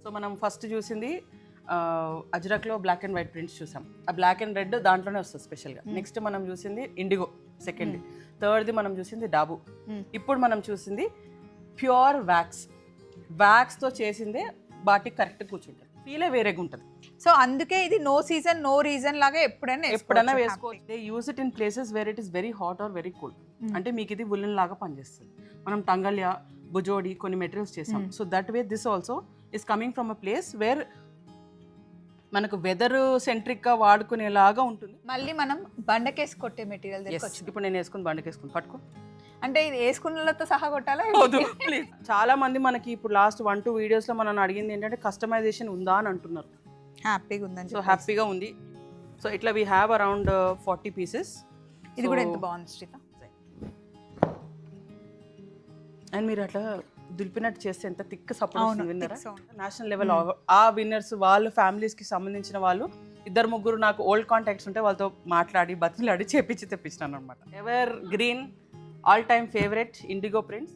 So మనం first చూసింది అజ్రక్లో black and white prints చూసాం. ఆ బ్లాక్ అండ్ రెడ్ దాంట్లోనే వస్తుంది స్పెషల్గా. నెక్స్ట్ మనం చూసింది ఇండిగో సెకండ్. థర్డ్ది మనం చూసింది డాబు. ఇప్పుడు మనం చూసింది ప్యూర్ వ్యాక్స్తో చేసిందే బాటిక్ కరెక్ట్ కూర్చుంటుంది, ఫీలే వేరేగా ఉంటుంది. సో అందుకే ఇది నో సీజన్ నో రీజన్ లాగా ఎప్పుడైనా వేసుకోవచ్చు. They use it in places where it is very hot or very cool. అంటే మీకు ఇది వులెన్ లాగా పనిచేస్తుంది. మనం టంగల్యా, బుజోడి కొన్ని మెటీరియల్స్ చేసాం. So that way this also is coming from a place where మనకు వెదర్ సెంట్రిక్ గా వాడుకునేలాగా ఉంటుంది. మళ్ళీ మనం బండకేసి కొట్టే మెటీరియల్. ఇప్పుడు నేను వేసుకుని బండకేసుకుని పట్టుకో అంటే ఇది వేసుకున్నతో సహా కొట్టాలా? చాలా మంది మనకి ఇప్పుడు లాస్ట్ 1-2 వీడియోస్ లో మనం అడిగింది ఏంటంటే కస్టమైజేషన్ ఉందా అని అంటున్నారు. హ్యాపీగా ఉందని. సో హ్యాపీగా ఉంది. సో ఇట్లా వీ హ్యావ్ అరౌండ్ 40 పీసెస్. ఇది కూడా ఎంత బాగుంది శ్రీత. అండ్ మీరు అట్లా దులిపినట్టు చేస్తే ఎంత థిక్ సపోర్ట్ వస్తుంది. విన్నరా నేషనల్ లెవెల్ ఆ విన్నర్స్ వాళ్ళ ఫ్యామిలీస్ కి సంబంధించిన వాళ్ళు 2-3 నాకు ఓల్డ్ కాంటాక్ట్స్ ఉంటే వాళ్ళతో మాట్లాడి బతిలాడి చేపించి తెప్పించినాను అనమాట. Ever green all time favourite indigo prints.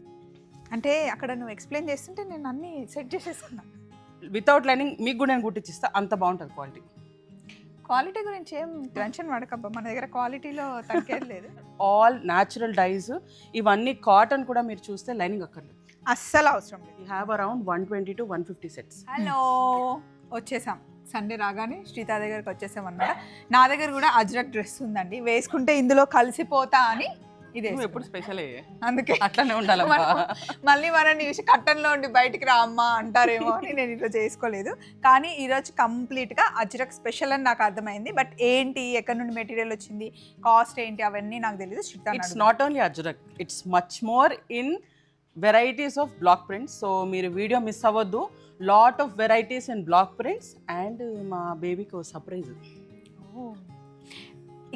అంటే అక్కడ నువ్వు ఎక్స్ప్లెయిన్ చేస్తుంటే నేను అన్ని సెట్ చేసేసుకున్నా. వితౌట్ లైనింగ్ మీకు కూడా నేను గుర్తిస్తా, అంత బాగుంటుంది క్వాలిటీ. క్వాలిటీ గురించి ఏం టెన్షన్ పడకబ్బా, మన దగ్గర క్వాలిటీలో తగ్గేది లేదు. All natural dyes. ఇవన్నీ కాటన్ కూడా మీరు చూస్తే లైనింగ్ అక్కర్లేదు, అస్సలు అవసరం లేదు. We have around 120 to 150 sets. Hello, వచ్చేసాం. సండే రాగానే శ్రీత దగ్గరికి వచ్చేసాం అన్నమాట. నా దగ్గర కూడా అజ్రక్ డ్రెస్ ఉందండి, వేసుకుంటే ఇందులో కలిసిపోతా అని. ఇదే ఎప్పుడు స్పెషల్, అందుకే అట్లానే ఉండాలి. మళ్ళీ మనని చూసి కట్టన్లో ఉండి బయటికి రా అమ్మా అంటారేమో అని నేను ఇట్లా చేసుకోలేదు. కానీ ఈరోజు కంప్లీట్గా అజ్రక్ స్పెషల్ అని నాకు అర్థమైంది. బట్ ఏంటి, ఎక్కడి నుండి మెటీరియల్ వచ్చింది, కాస్ట్ ఏంటి, అవన్నీ నాకు తెలియదు. It's not only Ajrak, it's much more in varieties of block prints. So మీరు వీడియో మిస్ అవ్వద్దు. Lot of varieties in block prints. And మా బేబీకి ఒక సర్ప్రైజ్.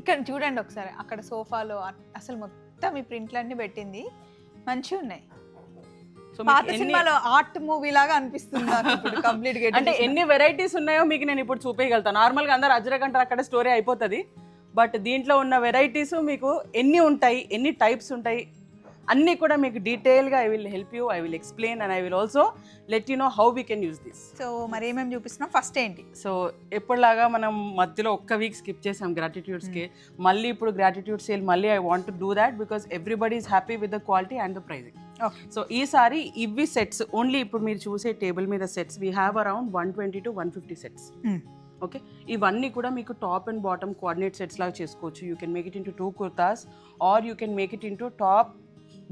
ఇక్కడ చూడండి ఒకసారి, అక్కడ సోఫాలో అసలు మొత్తం ఈ ప్రింట్లన్నీ పెట్టింది, మంచిగా ఉన్నాయి. పాత సినిమాలో ఆర్ట్ మూవీ లాగా అనిపిస్తుంది నాకు ఇప్పుడు కంప్లీట్ గా. అంటే ఎన్ని వెరైటీస్ ఉన్నాయో మీకు నేను ఇప్పుడు చూపించగలుగుతాను. నార్మల్గా అందరు అజ్రక్ అంటారు, అక్కడ స్టోరీ అయిపోతుంది. బట్ దీంట్లో ఉన్న వెరైటీస్ మీకు ఎన్ని ఉంటాయి, ఎన్ని టైప్స్ ఉంటాయి, అన్నీ కూడా మీకు డీటెయిల్గా I will help you, I will explain and I will also let you know how we can use this. So మరి ఏమేమి చూపిస్తున్నాం, ఫస్ట్ ఏంటి? సో ఎప్పటిలాగా మనం మధ్యలో ఒక్క వీక్ స్కిప్ చేసాం గ్రాటిట్యూడ్స్కి. మళ్ళీ ఇప్పుడు గ్రాటిట్యూడ్ సేల్ మళ్ళీ I want to do that because everybody is happy with the quality and the pricing. So ఈసారి ఇవి సెట్స్ ఓన్లీ ఇప్పుడు మీరు చూసే టేబుల్ మీద sets we have around 120 to 150 sets. Okay, ఇవన్నీ కూడా మీకు top and bottom coordinate sets లాగా చేసుకోవచ్చు. You can make it into 2 kurtas or you can make it into top,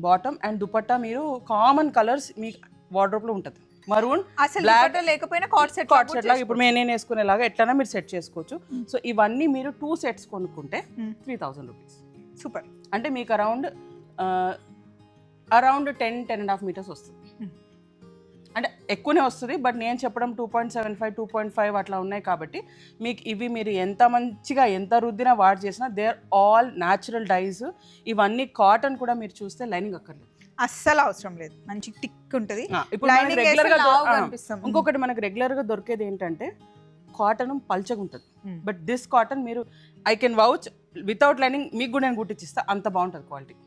bottom and dupatta. మీరు కామన్ కలర్స్ మీ వార్డ్రోబ్ లో ఉంటుంది. మరూన్, బ్లాక్ లేకపోయినా card set లాగా ఇప్పుడు నేను వేసుకునేలాగా ఎట్లైనా మీరు సెట్ చేసుకోవచ్చు. సో ఇవన్నీ మీరు 2 సెట్స్ కొనుక్కుంటే 3000 రూపీస్. సూపర్. అంటే మీకు అరౌండ్ 10.5 మీటర్స్ వస్తుంది. అంటే ఎక్కువనే వస్తుంది, బట్ నేను చెప్పడం 2.75, 2.5 అట్లా ఉన్నాయి కాబట్టి మీకు ఇవి మీరు ఎంత మంచిగా ఎంత రుద్దినా వాడు చేసినా they are all natural dyes. ఇవన్నీ కాటన్ కూడా మీరు చూస్తే లైనింగ్ అక్కర్లేదు, అస్సలు అవసరం లేదు, మంచి టిక్ ఉంటుంది. ఇంకొకటి మనకు రెగ్యులర్ గా దొరికేది ఏంటంటే కాటన్ పల్చగా ఉంటుంది. బట్ దిస్ కాటన్ మీరు I can vouch without lining మీకు కూడా నేను గుర్తిస్తా, అంత బాగుంటుంది క్వాలిటీ.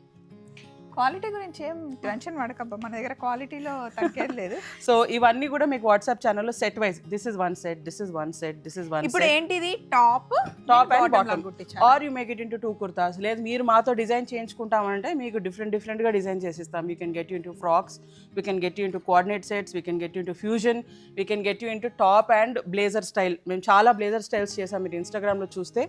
క్వాలిటీ గురించి ఏం టెన్షన్ పడకబ్బా, మన దగ్గర క్వాలిటీలో తగ్గేది లేదు. సో ఇవన్నీ కూడా మీకు వాట్సాప్ ఛానల్లో set wise this is 1 set, this is 1 set, this is 1. ఇప్పుడు ఏంటిది, top and bottom are you make it into 2 kurtas. లేదు మీరు మాతో డిజైన్ చేయించుకుంటామంటే మీకు డిఫరెంట్ గా డిజైన్ చేసిస్తాం. We can get you into frocks, we can get you into coordinate sets, we can get you into fusion, we can get you into top and blazer style. మేము చాలా blazer styles చేసాం, మీరు ఇన్స్టాగ్రామ్లో చూస్తే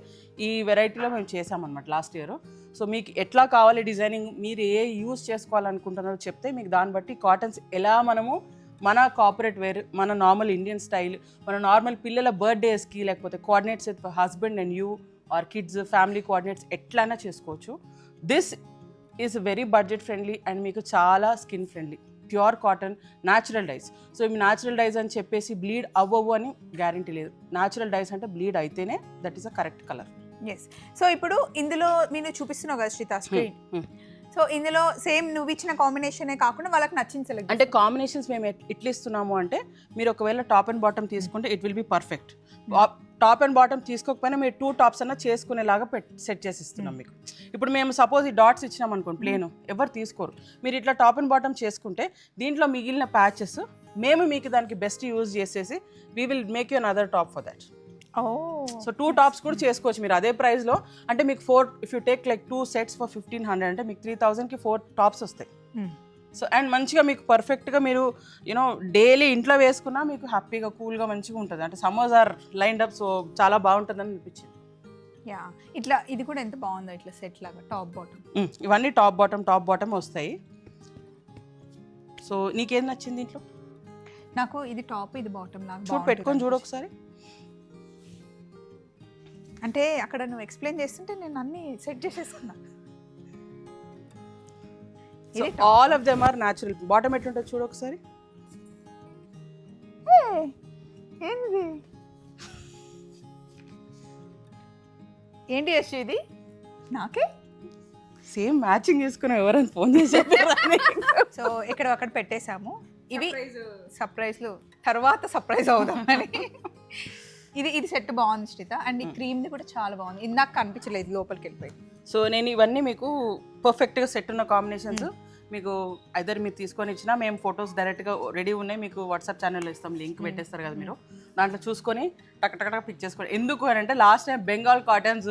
ఈ వెరైటీలో మేము చేసామన్నమాట లాస్ట్ ఇయర్. సో మీకు ఎట్లా కావాలి డిజైనింగ్, మీరు ఏ యూస్ చేసుకోవాలనుకుంటున్నారో చెప్తే మీకు దాన్ని బట్టి కాటన్స్ ఎలా మనము మన కార్పొరేట్ వేర్, మన నార్మల్ ఇండియన్ స్టైల్, మన నార్మల్ పిల్లల బర్త్డేస్కి లేకపోతే coordinates with husband and your kids family coordinates ఎట్లయినా చేసుకోవచ్చు. This is very budget friendly and మీకు చాలా skin friendly. Pure cotton, natural dyes. So ఇవి న్యాచురల్ డైస్ అని చెప్పేసి బ్లీడ్ అవ్వవు అని గ్యారంటీ లేదు. న్యాచురల్ డైస్ అంటే బ్లీడ్ అయితేనే that is a correct colour. Yes. So ఇప్పుడు ఇందులో నేను చూపిస్తున్నావు కదా శ్రీత స్క్రీన్, సో ఇందులో సేమ్ నువ్వు ఇచ్చిన కాంబినేషనే కాకుండా వాళ్ళకి నచ్చింది సెలెక్ట్. అంటే కాంబినేషన్స్ మేము ఇట్లా ఇస్తున్నాము అంటే మీరు ఒకవేళ టాప్ అండ్ బాటమ్ తీసుకుంటే it will be perfect. Top and bottom తీసుకోకపోయినా మీరు 2 టాప్స్ అన్నా చేసుకునేలాగా సెట్ చేసి ఇస్తున్నాం మీకు. ఇప్పుడు మేము సపోజ్ ఈ డాట్స్ ఇచ్చినాం అనుకోండి ప్లేన్, ఎవరు తీసుకోరు. మీరు ఇట్లా టాప్ అండ్ బాటమ్ చేసుకుంటే దీంట్లో మిగిలిన ప్యాచెస్ మేము మీకు దానికి బెస్ట్ యూజ్ చేసేసి we will make you another top for that. So 2 tops కూడా చేసుకోవచ్చు మీరు అదే ప్రైస్లో. అంటే మీకు 4 if you take like 2 sets for 1500 అంటే మీకు 3000కి 4 టాప్స్ వస్తాయి. సో అండ్ మంచిగా మీకు పర్ఫెక్ట్గా మీరు యూనో డైలీ ఇంట్లో వేసుకున్నా మీకు హ్యాపీగా కూల్గా మంచిగా ఉంటుంది. అంటే summers are lined up, so చాలా బాగుంటుందని అనిపించింది. యా ఇట్లా ఇది కూడా ఎంత బాగుందో ఇట్లా సెట్ లాగా టాప్ బాటమ్. ఇవన్నీ టాప్ బాటమ్ వస్తాయి. సో నీకేం నచ్చింది ఇంట్లో? నాకు ఇది టాప్ ఇది బాటమ్ లాగా చూడు పెట్టుకొని చూడు ఒకసారి. అంటే అక్కడ నువ్వు ఎక్స్ప్లెయిన్ చేస్తుంటే నేను అన్ని సెట్ చేసేసుకున్నా. All of them are natural. Bottom ఎట్లుంటుంది చూడు ఒకసారి. ఏంది ఏంటి యశ్ ఇది? నాకే సేమ్ మ్యాచింగ్ చేసుకున్నావు, ఎవరైనా ఫోన్ చేసి సో ఇక్కడ అక్కడ పెట్టేశాము. ఇవి సర్ప్రైజ్లు తర్వాత సర్ప్రైజ్ అవుదామని. ఇది సెట్ బాగుంది శ్రీత. అండ్ ఈ క్రీమ్ది కూడా చాలా బాగుంది, ఇందాక కనిపించలేదు లోపలికి వెళ్ళిపోయి. సో నేను ఇవన్నీ మీకు పర్ఫెక్ట్గా సెట్ ఉన్న కాంబినేషన్స్ మీకు ఐదర్ మీరు తీసుకొని ఇచ్చినా మేము ఫొటోస్ డైరెక్ట్గా రెడీ ఉన్నాయి మీకు వాట్సాప్ ఛానల్లో ఇస్తాం, లింక్ పెట్టేస్తారు కదా మీరు, దాంట్లో చూసుకొని టక్ పిక్ చేసుకోండి. ఎందుకు అని అంటే last time Bengal cottons,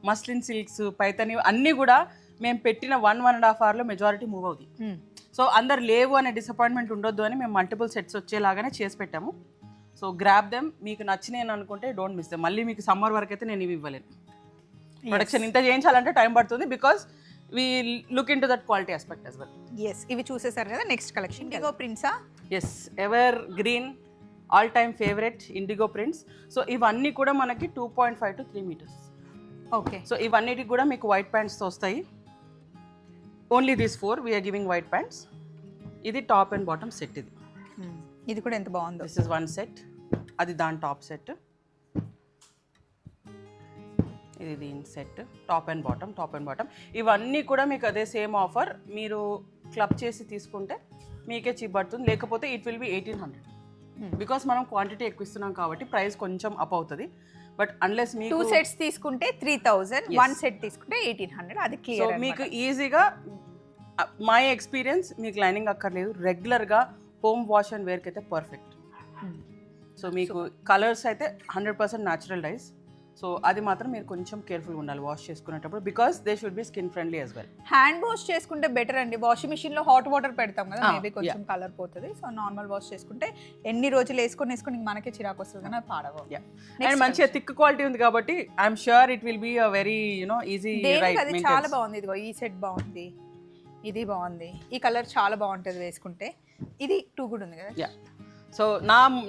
muslin silks, Paithani అన్నీ కూడా మేము పెట్టిన 1.5 hourలో మెజారిటీ మూవ్ అవుతుంది. సో అందరు లేవు అనే డిసప్పాయింట్మెంట్ ఉండొద్దు అని మేము మల్టిపుల్ సెట్స్ వచ్చేలాగానే చేసి పెట్టాము. సో గ్రాప్ దెమ్, మీకు నచ్చినాయి అనుకుంటే డోంట్ మిస్ దెమ్. మళ్ళీ మీకు సమ్మర్ వరకు అయితే నేను ఇవి ఇవ్వలేను. ప్రొడక్షన్ ఇంత చేయించాలంటే టైం పడుతుంది, because we look into that quality aspect as well. Yes, ఇవి చూసేసారు కదా. నెక్స్ట్ కలెక్షన్ ఇండిగో ప్రింట్సా? Yes, evergreen all time favourite indigo prints. So ఇవన్నీ కూడా మనకి 2.5 to 3 meters. ఓకే. సో ఇవన్నిటికి కూడా మీకు వైట్ ప్యాంట్స్తో వస్తాయి. Only these 4 we are giving white pants. ఇది టాప్ అండ్ బాటమ్ సెట్. ఇది కూడా ఎంత బాగుందో. దిస్ ఇస్ 1 సెట్, అది దాని టాప్ సెట్, ఇది దీని సెట్, టాప్ అండ్ బాటమ్. ఇవన్నీ కూడా మీకు అదే సేమ్ ఆఫర్. మీరు క్లబ్ చేసి తీసుకుంటే మీకే చీప్ పడుతుంది, లేకపోతే ఇట్ విల్ బి 1800. బికాస్ మనం క్వాంటిటీ ఎక్కువ ఇస్తున్నాం కాబట్టి ప్రైస్ కొంచెం అప్ అవుతుంది. బట్ అన్లెస్ మీకు 2 sets తీసుకుంటే 3000, 1 set తీసుకుంటే 1800. అది క్లియర్. సో మీకు ఈజీగా మై ఎక్స్పీరియన్స్, మీకు లైనింగ్ అక్కర్లేదు, రెగ్యులర్గా హోమ్ వాష్ అండ్ వేర్కి అయితే పర్ఫెక్ట్. సో మీకు కలర్స్ అయితే 100% న్యాచురల్ డైస్. సో అది మాత్రం మీరు కొంచెం కేర్ఫుల్గా ఉండాలి వాష్ చేసుకునేటప్పుడు, because they should be skin friendly as well. Hand wash చేసుకుంటే బెటర్ అండి. వాషింగ్ మిషన్లో హాట్ వాటర్ పెడతాం కదా, మేబీ కొంచెం కలర్ పోతుంది. సో నార్మల్ వాష్ చేసుకుంటే ఎన్ని రోజులు వేసుకొని మనకే చిరాకు వస్తుంది కానీ అది పాడవు. అండ్ మంచిగా థిక్ క్వాలిటీ ఉంది కాబట్టి I'm sure it will be a very easy right. అది చాలా బాగుంది. ఇదిగో ఈ సెట్ బాగుంది, ఇది బాగుంది, ఈ కలర్ చాలా బాగుంటుంది వేసుకుంటే. ఇది 2 కూడా ఉంది కదా. సో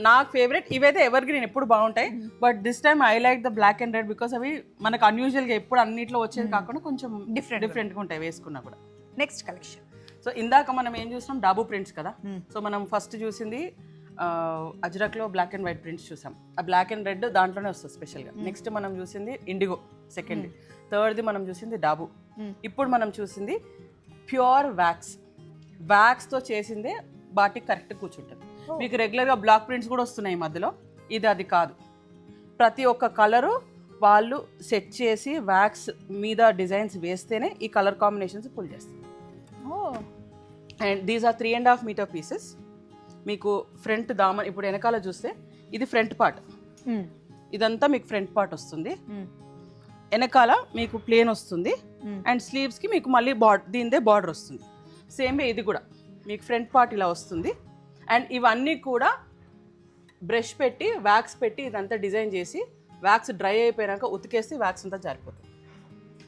నాకు ఫేవరెట్ ఇవైతే ఎవర్ గ్రీన్ ఎప్పుడు బాగుంటాయి. But this time I like the black and red, because అవి మనకు అన్యూజువల్గా ఎప్పుడు అన్నిట్లో వచ్చేది కాకుండా కొంచెం డిఫరెంట్గా ఉంటాయి వేసుకున్నా కూడా. Next collection. సో ఇందాక మనం ఏం చూసినాం, డాబు ప్రింట్స్ కదా. సో మనం ఫస్ట్ చూసింది అజ్రక్లో బ్లాక్ అండ్ వైట్ ప్రింట్స్ చూసాం. ఆ బ్లాక్ అండ్ రెడ్ దాంట్లోనే వస్తుంది స్పెషల్గా. నెక్స్ట్ మనం చూసింది ఇండిగో సెకండ్, థర్డ్ది మనం చూసింది డాబు. ఇప్పుడు మనం చూసింది ప్యూర్ వ్యాక్స్తో చేసిందే బాటిక్ కరెక్ట్ కూర్చుంటుంది. మీకు రెగ్యులర్గా బ్లాక్ ప్రింట్స్ కూడా వస్తున్నాయి ఈ మధ్యలో, ఇది అది కాదు. ప్రతి ఒక్క కలరు వాళ్ళు సెట్ చేసి వ్యాక్స్ మీద డిజైన్స్ వేస్తేనే ఈ కలర్ కాంబినేషన్స్ పుల్ చేస్తారు. And these are 3.5 meter pieces. మీకు ఫ్రంట్ దామన్, ఇప్పుడు వెనకాల చూస్తే ఇది ఫ్రంట్ పార్ట్, ఇదంతా మీకు ఫ్రంట్ పార్ట్ వస్తుంది. వెనకాల మీకు ప్లేన్ వస్తుంది. అండ్ స్లీవ్స్కి మీకు మళ్ళీ దీనిదే బార్డర్ వస్తుంది. సేమ్ ఇది కూడా మీకు ఫ్రంట్ పార్ట్ ఇలా వస్తుంది. అండ్ ఇవన్నీ కూడా బ్రష్ పెట్టి వ్యాక్స్ పెట్టి ఇదంతా డిజైన్ చేసి వ్యాక్స్ డ్రై అయిపోయాక ఉతికేస్తే వ్యాక్స్ అంతా జారిపోతుంది.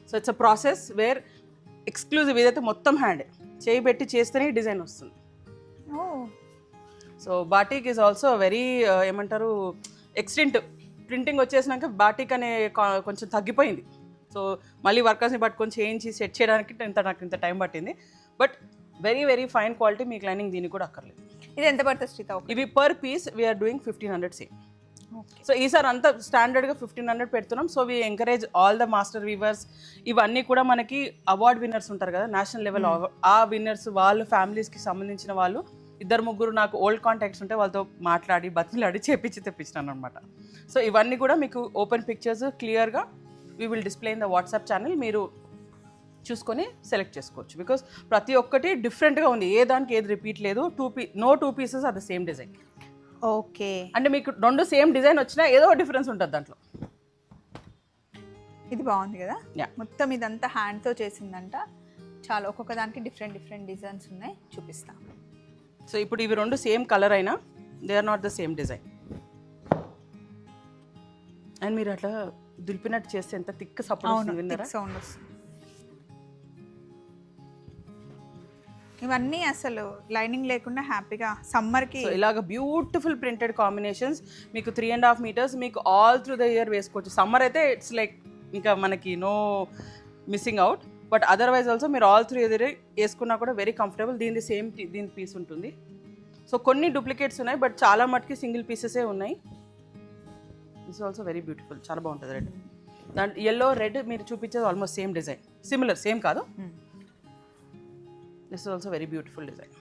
So it's a process where exclusive. ఇదైతే మొత్తం హ్యాండ్ చేయి పెట్టి చేస్తేనే డిజైన్ వస్తుంది. So batik is also very ఏమంటారు ఎక్స్టెంట్ ప్రింటింగ్ వచ్చేసినాక బాటిక్ అనే కొంచెం తగ్గిపోయింది. సో మళ్ళీ వర్కర్స్ని పట్టుకొని చేయించి సెట్ చేయడానికి నాకు ఇంత టైం పట్టింది. But very very fine quality. మీకు లైనింగ్ దీనికి కూడా అక్కర్లేదు. ఇది ఎంత పడుతుంది శ్రీత? ఇవి per piece we are doing 1500 same. So ఈసారి అంతా స్టాండర్డ్గా 1500 పెడుతున్నాం. So we encourage all the master weavers. ఇవన్నీ కూడా మనకి అవార్డ్ విన్నర్స్ ఉంటారు కదా, నేషనల్ లెవెల్ ఆ విన్నర్స్ వాళ్ళ ఫ్యామిలీస్కి సంబంధించిన వాళ్ళు 2-3 నాకు ఓల్డ్ కాంటాక్ట్స్ ఉంటే వాళ్ళతో మాట్లాడి బతిలాడి తెప్పించినాను అనమాట. సో ఇవన్నీ కూడా మీకు ఓపెన్ పిక్చర్స్ క్లియర్గా we will display in the WhatsApp channel. మీరు చూసుకొని సెలెక్ట్ చేసుకోవచ్చు. బికాస్ ప్రతి ఒక్కటి డిఫరెంట్గా ఉంది, ఏ దానికి ఏది రిపీట్ లేదు. No two pieces are the same design. Okay, అంటే మీకు 2 సేమ్ డిజైన్ వచ్చినా ఏదో డిఫరెన్స్ ఉంటుంది దాంట్లో. ఇది బాగుంది కదా. Yeah. మొత్తం ఇదంతా హ్యాండ్తో చేసిందంట. చాలా ఒక్కొక్క దానికి డిఫరెంట్ డిజైన్స్ ఉన్నాయి, చూపిస్తా. సో ఇప్పుడు ఇవి 2 సేమ్ కలర్ అయినా they are not the same design. And మీరు అట్లా దులిపినట్టు చేస్తే ఎంత థిక్ సపోర్ట్ వస్తుంది, విన్నారా? సౌండ్ వస్తుంది. ఇవన్నీ అసలు లైనింగ్ లేకుండా హ్యాపీగా సమ్మర్కి ఇలాగ బ్యూటిఫుల్ ప్రింటెడ్ కాంబినేషన్స్ మీకు 3.5 meters మీకు ఆల్ త్రూ ద ఇయర్ వేసుకోవచ్చు. సమ్మర్ అయితే ఇట్స్ లైక్ ఇంకా మనకి no missing out, but otherwise also మీరు ఆల్ త్రూ ఇయర్ వేసుకున్నా కూడా వెరీ కంఫర్టబుల్. దీని పీస్ ఉంటుంది. సో కొన్ని డూప్లికేట్స్ ఉన్నాయి, బట్ చాలా మటుకి సింగిల్ పీసెసే ఉన్నాయి. దిస్ ఆల్సో వెరీ బ్యూటిఫుల్, చాలా బాగుంటుంది. రెడ్ దాంట్లో ఎల్లో రెడ్ మీరు చూపించేది almost same design, similar, same కాదు. This also very beautiful design.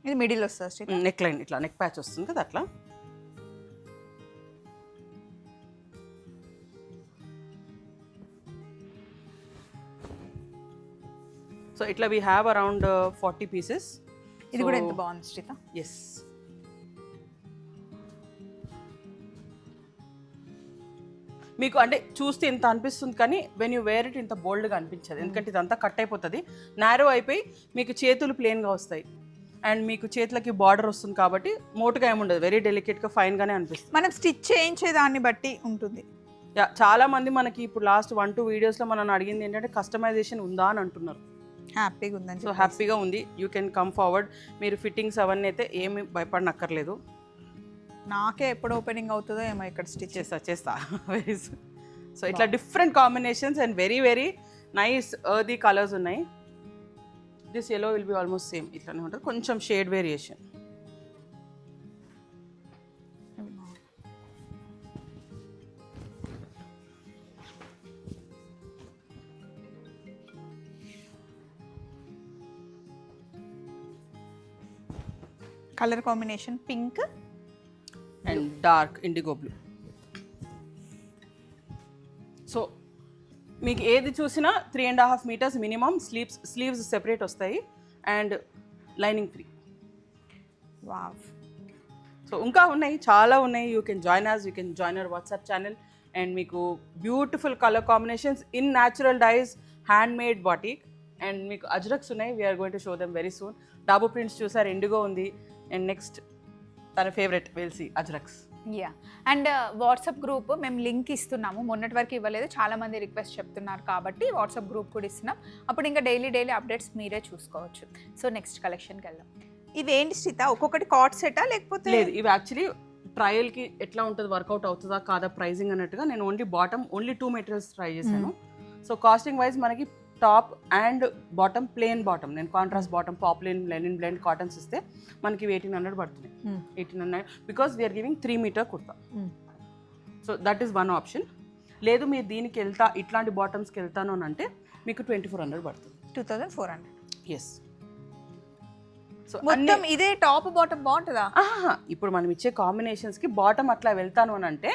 ఇది మిడిల్ వస్తుంది, నెక్ లైన్ ఇట్లా నెక్ ప్యాచ్ వస్తుంది కదా అట్లా. సో ఇట్లా వీ హ్యావ్ అరౌండ్ 40 pieces. ఇది కూడా ఎంత బాగుంది శ్రీత. ఎస్, మీకు అంటే చూస్తే ఇంత అనిపిస్తుంది, కానీ వెన్ యూ వేర్ ఇట్ ఇంత బోల్డ్గా అనిపించదు. ఎందుకంటే ఇదంతా కట్ అయిపోతుంది, నారో అయిపోయి మీకు చేతులు ప్లెయిన్గా వస్తాయి. అండ్ మీకు చేతులకి బార్డర్ వస్తుంది కాబట్టి మోటుగా ఏముండదు, వెరీ డెలికేట్గా ఫైన్గానే అనిపిస్తుంది. మనం స్టిచ్ చేయించే దాన్ని బట్టి ఉంటుంది. చాలా మంది మనకి ఇప్పుడు లాస్ట్ 1-2 వీడియోస్లో మనం అడిగింది ఏంటంటే కస్టమైజేషన్ ఉందా అని అంటున్నారు. హ్యాపీగా ఉందని. సో హ్యాపీగా ఉంది, యూ కెన్ కమ్ ఫార్వర్డ్. మీరు ఫిట్టింగ్స్ అవన్నీ అయితే ఏమి భయపడనక్కర్లేదు. నాకే ఎప్పుడు ఓపెనింగ్ అవుతుందో ఏమో ఇక్కడ స్టిచ్ చేస్తా వెరీ. సో ఇట్లా different combinations and very very nice earthy colours ఉన్నాయి. This yellow will be almost same, ఇట్లానే ఉంటుంది, కొంచెం shade variation. Colour combination pink and dark indigo blue. So మీకు ఏది చూసినా 3.5 meters మినిమం. స్లీవ్స్ సెపరేట్ వస్తాయి and lining free. Wow. So ఇంకా ఉన్నాయి, చాలా ఉన్నాయి. You can join our WhatsApp channel. And మీకు beautiful colour combinations in natural dyes, handmade batik. And మీకు అజ్రక్స్ ఉన్నాయి, we are going to show them very soon. Dabu prints చూసారు, indigo ఉంది. And next తన ఫేవరెట్ వెల్సీ ajraks. Yeah. And WhatsApp group మేము link ఇస్తున్నాము, మొన్నటి వరకు ఇవ్వలేదు, చాలా మంది రిక్వెస్ట్ చెప్తున్నారు కాబట్టి వాట్సాప్ గ్రూప్ కూడా ఇస్తున్నాం. అప్పుడు ఇంకా డైలీ అప్డేట్స్ మీరే చూసుకోవచ్చు. సో నెక్స్ట్ కలెక్షన్కి వెళ్దాం. ఇవేంటి శ్రీత, ఒక్కొక్కటి కార్డ్ సెటా లేకపోతే? లేదు, ఇవి యాక్చువల్లీ ట్రయల్కి ఎట్లా ఉంటుంది, వర్కౌట్ అవుతుందా కాదా ప్రైజింగ్ అన్నట్టుగా నేను ఓన్లీ 2 మెటీరియల్స్ ట్రై చేశాను. సో కాస్టింగ్ వైజ్ మనకి top and bottom plain bottom, నేను contrast bottom, poplin, linen blend cottons ఇస్తే మనకి 1800 పడుతుంది. 1800 because we are giving 3 meter kurta. So that is one option. లేదు మీరు దీనికి ఇట్లాంటి బాటమ్స్కి వెళ్తాను అని అంటే మీకు 2400 పడుతుంది. 2400. ఎస్. సో మొత్తం ఇదే టాప్ బాటమ్ బాగుంటుందా? ఇప్పుడు మనం ఇచ్చే కాంబినేషన్స్ కి బాటమ్ అట్లా వెళ్తాను అని అంటే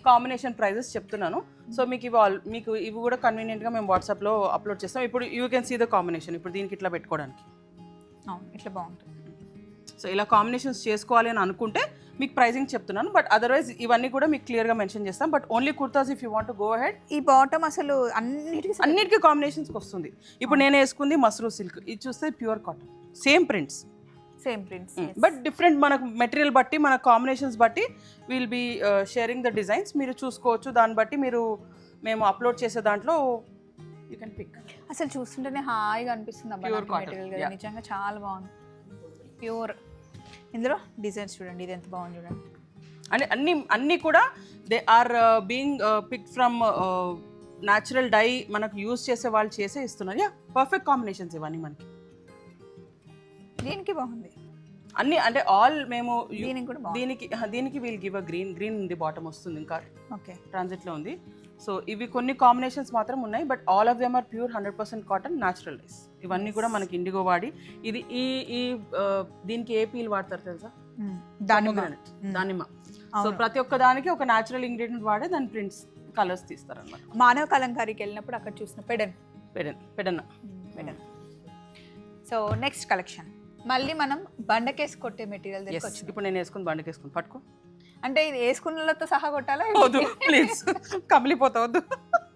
కాంబినేషన్ ప్రైజెస్ చెప్తున్నాను. సో మీకు ఇవి కూడా కన్వీనియంట్ గా మేము వాట్సాప్ లో అప్లోడ్ చేస్తాం. ఇప్పుడు you can see the combination. ఇప్పుడు దీనికి ఇట్లా పెట్టుకోవడానికి ఇట్లా బాగుంటుంది. సో ఇలా కాంబినేషన్స్ చేసుకోవాలి అని అనుకుంటే మీకు ప్రైజింగ్ చెప్తున్నాను. బట్ అదర్వైజ్ ఇవన్నీ కూడా మీకు క్లియర్ గా మెన్షన్ చేస్తాం. But only kurtas if you want go ahead. ఈ బాటమ్ అసలు అన్నిటికీ కాంబినేషన్స్ వస్తుంది. ఇప్పుడు నేను వేసుకుంది మస్రూ సిల్క్, ఇది చూస్తే pure cotton, same prints but different. మనకు మెటీరియల్ బట్టి, మన కాంబినేషన్స్ బట్టి will be sharing the designs. మీరు చూసుకోవచ్చు, దాన్ని బట్టి మేము అప్లోడ్ చేసే దాంట్లో యూ కెన్ పిక్. అసలు చూస్తుంటేనే హాయిగా అనిపిస్తుంది. ప్యూర్ కాటన్ నిజంగా చాలా బాగుంది, ప్యూర్. ఇందులో డిజైన్స్ చూడండి, ఇది ఎంత బాగుంది చూడండి. అంటే అన్నీ కూడా they are being pick from natural dye, మనకు యూజ్ చేసే వాళ్ళు చేసే ఇస్తున్నారు. పర్ఫెక్ట్ కాంబినేషన్స్ ఇవన్నీ మనకి. దీనికి బాగుంది అన్ని, అంటే ఆల్ మేము దీనికి వీల్ గివ్ అ గ్రీన్ ఉంది, బాటమ్ వస్తుంది, ఇంకా ఓకే ట్రాన్సిట్ లో ఉంది. సో ఇవి కొన్ని కాంబినేషన్స్ మాత్రం ఉన్నాయి, but all of them are pure 100% cotton natural dyes. ఇవన్నీ కూడా మనకి ఇండిగో వాడి, ఇది ఈ దీనికి ఏ పీల్ వాడతారు తెలుసా? దానిమ్మ. సో ప్రతి ఒక్క దానికి ఒక న్యాచురల్ ఇంగ్రీడియంట్ వాడే దాని ప్రింట్స్, కలర్స్ తీస్తారు అన్నమాట. మానవ కలంకారీకి వెళ్ళినప్పుడు అక్కడ చూసిన పెడన్న. సో నెక్స్ట్ కలెక్షన్ మళ్ళీ మనం బండకేసి కొట్టే మెటీరియల్ దగ్గరికి Yes, వచ్చింది. ఇప్పుడు నేను వేసుకుని బండకేసుకుని పట్టుకో. అంటే ఇది వేసుకున్నలతో సహా కొట్టాలా? వద్దు ప్లీజ్, కమిలిపోతావద్దు.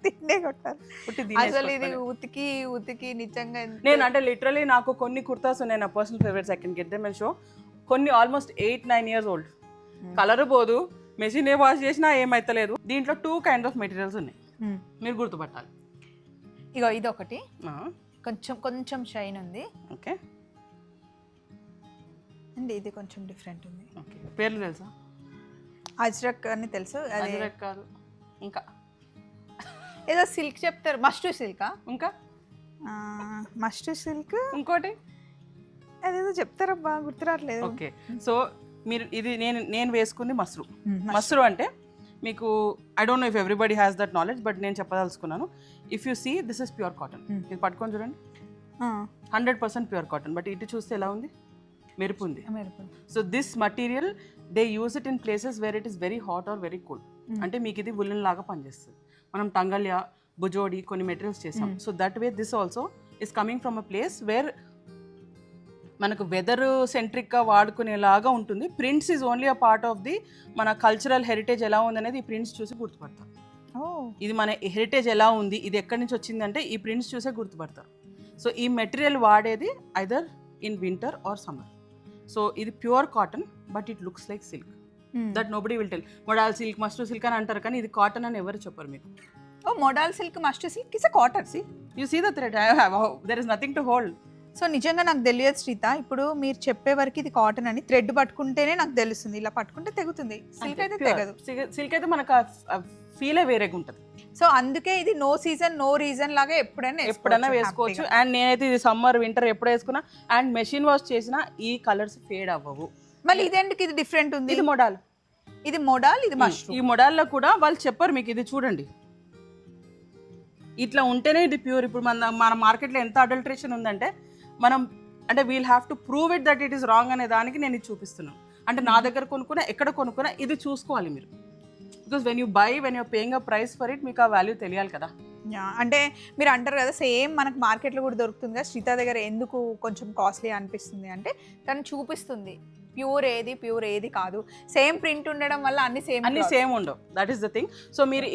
తిండే కొట్టాలి. పుట్టి దీన్ని అసలు ఇది వేసుకొట్టుకోలే. ఉతికి నిజంగా నేను అంటే లిటరలీ నాకు కొన్ని కుర్తాస్ ఉన్నాయి నా personal favourites. I can get them and show. కొన్ని ఆల్మోస్ట్ 8-9 years old. కలర్ పోదు, మెషిన్ ఏ వాష్ చేసినా ఏమైతలేదు. దీంట్లో 2 kinds of మెటీరియల్స్ ఉన్నాయి, మీరు గుర్తుపట్టాలి. ఇగో ఇది ఒకటి కొంచెం షైన్ ఉంది. ఓకే అండ్ ఇది కొంచెం డిఫరెంట్ ఉంది. ఓకే, పేర్లు తెలుసా? అజ్రక్ అని తెలుసు. అది అజ్రక్ కాదు, ఇంకా ఏదో సిల్క్ చెప్తారు, మస్ట్ సిల్కా? ఇంకా మస్ట్ సిల్క్ ఇంకోటి అదేదో చెప్తారబ్బా, గుర్తు రావట్లేదు. ఓకే, సో మీరు ఇది నేను వేసుకుంది మస్రు. మస్రు అంటే మీకు I don't know if everybody has that knowledge, but నేను చెప్పదలుచుకున్నాను. If you see this is pure cotton. ఇది పట్టుకొని చూడండి, 100% ప్యూర్ కాటన్. బట్ ఇటు చూస్తే ఎలా ఉంది? మెరుపు ఉంది. So this material they use it in places where it is very hot or very cool. అంటే మీకు ఇది వులెన్ లాగా పనిచేస్తుంది. మనం టంగల్యా, బుజోడి కొన్ని మెటీరియల్స్ చేసాం. So that way this also is coming from a place where మనకు వెదర్ సెంట్రిక్గా వాడుకునేలాగా ఉంటుంది. Prints is only a part of the మన కల్చరల్ హెరిటేజ్ ఎలా ఉంది అనేది ఈ ప్రింట్స్ చూసి గుర్తుపడతారు. ఇది మన హెరిటేజ్ ఎలా ఉంది, ఇది ఎక్కడి నుంచి వచ్చిందంటే ఈ ప్రింట్స్ చూసే గుర్తుపడతారు. సో ఈ మెటీరియల్ వాడేది either in winter or summer. So ఇది pure cotton, but it looks like silk. That nobody will tell. Modal silk, మస్టర్ సిల్క్ అని అంటారు, కానీ ఇది కాటన్ అని ఎవరు చెప్పరు మీకు. ఓ మోడల్ సిల్క్, మస్టర్ silk is cotton. See, you see the thread. There is nothing to hold. So నిజంగా నాకు తెలియదు శ్రీత, ఇప్పుడు మీరు చెప్పే వరకు ఇది కాటన్ అని థ్రెడ్ పట్టుకుంటేనే నాకు తెలుస్తుంది. ఇలా పట్టుకుంటే తెగుతుంది, సిల్క్ అయితే తెగదు. సిల్క్ అయితే మనకు ఫీలే వేరేగా ఉంటుంది. సో అందుకే ఇది నో సీజన్ నో రీజన్ లాగా ఎప్పుడైనా వేసుకోవచ్చు. అండ్ నేనైతే ఇది సమ్మర్ వింటర్ ఎప్పుడు వేసుకున్నా, అండ్ మెషిన్ వాష్ చేసినా ఈ కలర్స్ ఫేడ్ అవ్వవు. మళ్ళీ ఇదేంటికి ఇది డిఫరెంట్ ఉంది? ఇది మోడల్, ఇది మష్రూమ్. ఈ మోడల్లో కూడా వాళ్ళు చెప్పారు మీకు. ఇది చూడండి, ఇట్లా ఉంటేనే ఇది ప్యూర్. ఇప్పుడు మన మార్కెట్లో ఎంత అడల్ట్రేషన్ ఉందంటే మనం అంటే we'll have to prove it that it is wrong అనే దానికి నేను ఇది చూపిస్తున్నాను. అంటే నా దగ్గర కొనుక్కున్నా, ఎక్కడ కొనుక్కున్నా ఇది చూసుకోవాలి మీరు. Because when you paying a price for it, మీకు ఆ వాల్యూ తెలియాలి కదా. అంటే మీరు అంటారు కదా, సేమ్ మనకు మార్కెట్లో కూడా దొరుకుతుంది కదా, శ్రీత దగ్గర ఎందుకు కొంచెం కాస్ట్లీ అనిపిస్తుంది అంటే తను చూపిస్తుంది ప్యూర్ ఏది కాదు. సేమ్ ప్రింట్ ఉండడం వల్ల అన్ని సేమ్ ఉండవు. That is the thing. So మీరు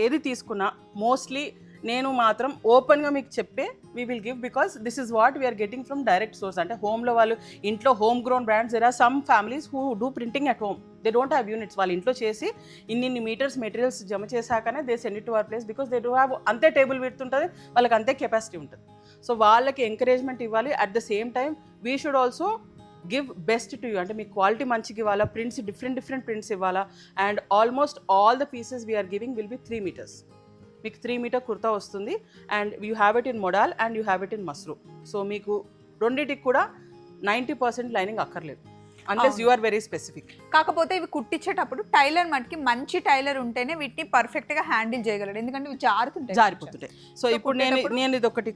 ఏది తీసుకున్నా మోస్ట్లీ నేను మాత్రం ఓపెన్గా మీకు చెప్పే we will give, because this is what we are getting from direct source. అంటే హోమ్లో వాళ్ళు ఇంట్లో home grown brands, there are some families who do printing at home. They don't have units. వాళ్ళు ఇంట్లో చేసి ఇన్ని మీటర్స్ మెటీరియల్స్ జమ చేశాకనే they send it to our place, because they do have అంతే టేబుల్ విడ్త్ ఉంటుంది, వాళ్ళకి అంతే కెపాసిటీ ఉంటుంది. సో వాళ్ళకి ఎంకరేజ్మెంట్ ఇవ్వాలి. At the same time we should also give best to you. అంటే మీ క్వాలిటీ మంచిగా ఇవ్వాలా, ప్రింట్స్ డిఫరెంట్ ప్రింట్స్ ఇవ్వాలా. And almost all the pieces we are giving will be 3 meters. మీకు 3 meter కుర్తా వస్తుంది. And you have it in modal and you have it in mashru. So మీకు రెండింటికి కూడా 90% లైనింగ్ అక్కర్లేదు, unless you are very specific. కాకపోతే ఇవి కుట్టించేటప్పుడు tailor మటుకి మంచి టైలర్ ఉంటేనే వీటిని పర్ఫెక్ట్గా హ్యాండిల్ చేయగలడు, ఎందుకంటే ఇవి జారిపోతుంటాయి. సో ఇప్పుడు నేను ఇది ఒకటి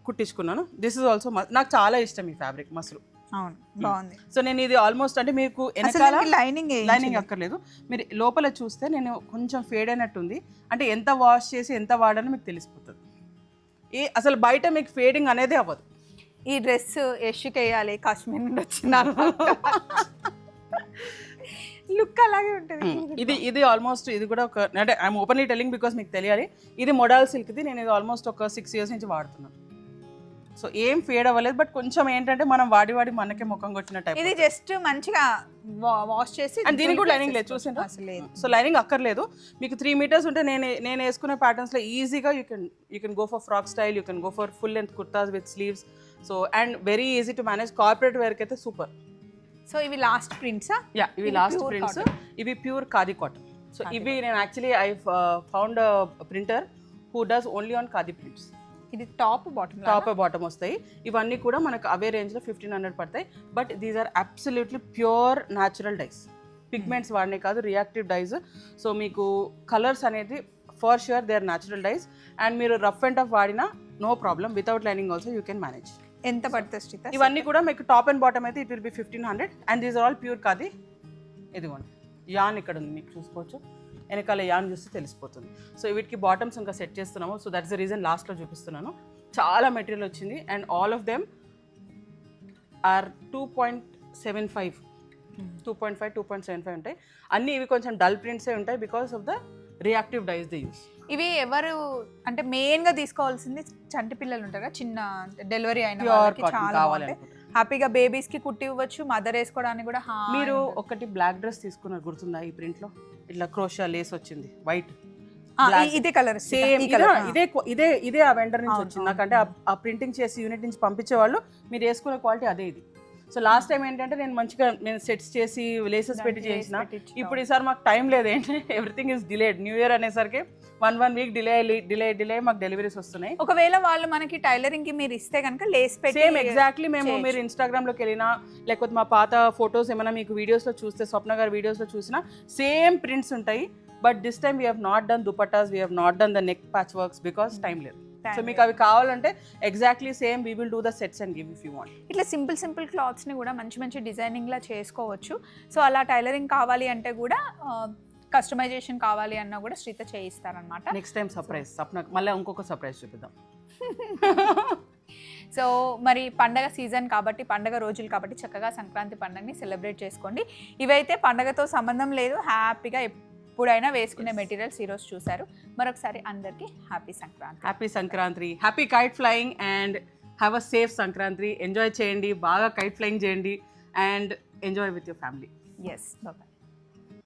కుట్టించుకున్నాను. దిస్ ఇస్ ఆల్సో నాకు చాలా ఇష్టం ఈ ఫ్యాబ్రిక్ మస్రూ. అవును, బాగుంది. సో నేను ఇది ఆల్మోస్ట్ అంటే మీకు లైనింగ్ అక్కర్లేదు. మీరు లోపల చూస్తే నేను కొంచెం ఫేడ్ అయినట్టుంది, అంటే ఎంత వాష్ చేసి ఎంత వాడానో మీకు తెలిసిపోతుంది. అసలు బయట మీకు ఫేడింగ్ అనేది అవ్వదు. ఈ డ్రెస్ యష్కి వేయాలి, కాశ్మీర్ నుండి వచ్చిన లుక్ అలాగే ఉంటుంది. ఇది ఆల్మోస్ట్ ఇది కూడా ఒక, అంటే ఐఎమ్ ఓపెన్లీ టెలింగ్ బికాస్ మీకు తెలియాలి. ఇది మోడల్ సిల్క్ది. నేను ఇది ఆల్మోస్ట్ ఒక 6 years నుంచి వాడుతున్నాను. సో ఏం ఫేడ్ అవ్వలేదు, బట్ కొంచెం ఏంటంటే మనం వాడి మనకే ముఖం కొట్టిన టైప్. ఇది జస్ట్ మంచిగా వాష్ చేసి, అండ్ దీనికి కూడా లైనింగ్ లేదు, చూసిందా? సో లైనింగ్ అక్కర్లేదు. మీకు 3 meters ఉంటే నేను వేసుకునే ప్యాటర్న్స్లో ఈజీగా you can go for frock style, you can go for full length kurtas with sleeves. So and very easy to manage. Corporate వేర్కి అయితే సూపర్. సో ఇవి లాస్ట్ ప్రింట్సా? యా, ఇవి లాస్ట్ ప్రింట్స్. ఇవి ప్యూర్ ఖాదీ కాటన్. సో ఇవి నేను actually I found printer who does only on khadi prints. ఇది top bottom వస్తాయి. ఇవన్నీ కూడా మనకు అవే రేంజ్లో 1500 పడతాయి. But these are absolutely pure natural dyes. Pigments వాడినే కాదు, రియాక్టివ్ డైస్. సో మీకు కలర్స్ అనేది for sure they are natural dyes. And మీరు రఫ్ అండ్ టఫ్ వాడినా no problem, without lining also you can manage. ఎంత పడుతుంది? ఇవన్నీ కూడా మీకు టాప్ అండ్ బాటమ్ అయితే it will be 1500. And these are all pure khadi. ఇదిగోండి యాన్ ఇక్కడ ఉంది, మీకు చూసుకోవచ్చు. వెనకాల యాన్ చూస్తే తెలిసిపోతుంది. సో వీటికి బాటమ్స్ ఇంకా సెట్ చేస్తున్నాము. సో దట్స్ ద రీజన్ లాస్ట్లో చూపిస్తున్నాను. చాలా మెటీరియల్ వచ్చింది and all of them are 2.75 2.75 ఉంటాయి. అన్నీ ఇవి కొంచెం డల్ ప్రింట్సే ఉంటాయి because of the reactive dyes they use. ఇవి ఎవరు అంటే మెయిన్గా తీసుకోవాల్సింది చంటి పిల్లలు ఉంటారు కదా, చిన్న డెలివరీ అయిన ప్యూర్ వాళ్ళకి కాటన్ చాలా కావాలి బాగుంటాయి. హ్యాపీగా బేబీస్కి కుట్టి ఇవ్వచ్చు, మదర్ వేసుకోవడానికి కూడా మీరు ఒకటి బ్లాక్ డ్రెస్ తీసుకున్నారు గుర్తుందా? ఈ ప్రింట్లో ఇట్లా క్రోషియా లేస్ వచ్చింది వైట్, ఇదే కలర్ సేమ్ ఇదే ఆ వెండర్ నుంచి వచ్చింది. నాకంటే ఆ ప్రింటింగ్ చేసి యూనిట్ నుంచి పంపించే వాళ్ళు మీరు వేసుకునే క్వాలిటీ అదే ఇది. సో లాస్ట్ టైం ఏంటంటే నేను సెట్స్ చేసి లేసెస్ పెట్టి చేసిన. ఇప్పుడు ఈసారి మాకు టైం లేదు, ఏంటంటే everything is delayed. New year అనేసరికి 1 వీక్ డిలే మాకు డెలివరీస్ వస్తున్నాయి. ఒకవేళ వాళ్ళు మనకి టైలరింగ్ కి మీరు ఇస్తే కనుక లేస్ పెట్టి సేమ్ ఎగ్జాక్ట్లీ మేము మీరు ఇన్స్టాగ్రామ్ లోకి వెళ్ళినా లేకపోతే మా పాత ఫొటోస్ ఏమైనా మీకు వీడియోస్ లో చూస్తే, స్వప్న గారి వీడియోస్ లో చూసినా సేమ్ ప్రింట్స్ ఉంటాయి. But this time we have not done dupattas, we have not done the neck patch works because time లేదు. సో మీకు అవి కావాలంటే exactly same we will do the sets and give if you want. ఇట్లా simple క్లాత్స్ని కూడా మంచి designing లా చేసుకోవచ్చు. So అలా tailoring కావాలి అంటే కూడా కస్టమైజేషన్ కావాలి అన్నా కూడా శ్రీత చేయిస్తారనమాట. నెక్స్ట్ టైం సర్ప్రైజ్ సప్న, మళ్ళీ ఇంకొక సర్ప్రైజ్ చూపిద్దాం. సో మరి పండగ సీజన్ కాబట్టి, పండగ రోజులు కాబట్టి చక్కగా సంక్రాంతి పండుగని సెలబ్రేట్ చేసుకోండి. ఇవైతే పండగతో సంబంధం లేదు, హ్యాపీగా ఎప్పుడైనా వేసుకునే మెటీరియల్స్ ఈరోజు చూసారు. మరొకసారి అందరికీ happy Sankranti. Happy Sankranti, happy kite flying and have a safe Sankranti. Enjoy చేయండి, బాగా కైట్ ఫ్లయింగ్ చేయండి and enjoy with your family. Yes, bye.